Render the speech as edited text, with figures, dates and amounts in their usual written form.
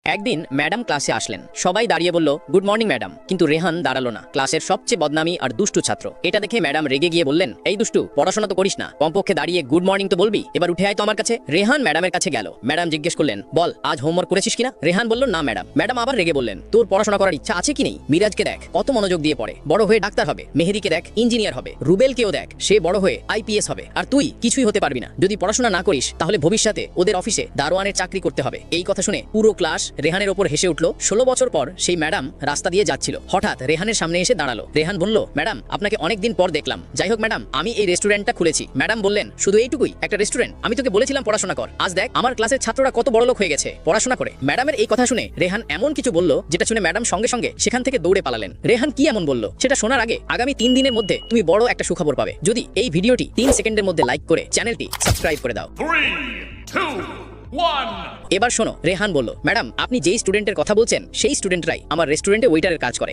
একদিন ম্যাডাম ক্লাসে আসলেন। সবাই দাঁড়িয়ে বলল গুড মর্নিং ম্যাডাম, কিন্তু রেহান দাঁড়ালো না। ক্লাসের সবচেয়ে বদনামি আর দুষ্টু ছাত্র। এটা দেখে ম্যাডাম রেগে গিয়ে বললেন, এই দুষ্টু, পড়াশোনা তো করিস না, কমপক্ষে দাঁড়িয়ে গুড মর্নিং তো বলবি। এবার উঠে আয় তো আমার কাছে। রেহান ম্যাডামের কাছে গেল। ম্যাডাম জিজ্ঞেস করলেন, বল আজ হোমওয়ার্ক করেছিস কিনা? রেহান বলল, না ম্যাডাম। ম্যাডাম আবার রেগে বললেন, তোর পড়াশোনা করার ইচ্ছা আছে কি নেই? মিরাজকে দেখ, কত মনোযোগ দিয়ে পড়ে, বড় হয়ে ডাক্তার হবে। মেহেরিকে দেখ, ইঞ্জিনিয়ার হবে। রুবেলকেও দেখ, সে বড় হয়ে আইপিএস হবে। আর তুই কিছুই হতে পারবি না। যদি পড়াশোনা না করিস তাহলে ভবিষ্যতে ওদের অফিসে দারোয়ানের চাকরি করতে হবে। এই কথা শুনে পুরো ক্লাস রেহানের ওপর হেসে উঠল। 16 বছর পর সেই ম্যাডাম রাস্তা দিয়ে যাচ্ছিল। হঠাৎ রেহানের সামনে এসে দাঁড়ালো। রেহান বলল, ম্যাডাম আপনাকে অনেকদিন পর দেখলাম। যাই হোক ম্যাডাম, আমি এই রেস্টুরেন্টটা খুলেছি। ম্যাডাম বললেন, শুধু এইটুকুই একটা রেস্টুরেন্ট? আমি তোকে বলেছিলাম পড়াশোনা কর। আজ দেখ আমার ক্লাসের ছাত্ররা কত বড়লোক হয়ে গেছে পড়াশোনা করে। ম্যাডামের এই কথা শুনে রেহান এমন কিছু বলল যেটা শুনে ম্যাডাম সঙ্গে সঙ্গে সেখান থেকে দৌড়ে পালালেন। রেহান কি এমন বলল সেটা শোনার আগে আগামী 3 দিনের মধ্যে তুমি বড় একটা সুখবর পাবে, যদি এই ভিডিওটি 3 সেকেন্ডের মধ্যে লাইক করে চ্যানেলটি সাবস্ক্রাইব করে দাও। 3, 2, 1. এবার শোনো, রেহান বলল, ম্যাডাম আপনি যেই স্টুডেন্টের কথা বলছেন সেই স্টুডেন্টরাই আমার রেস্টুরেন্টে ওয়েটারের কাজ করে।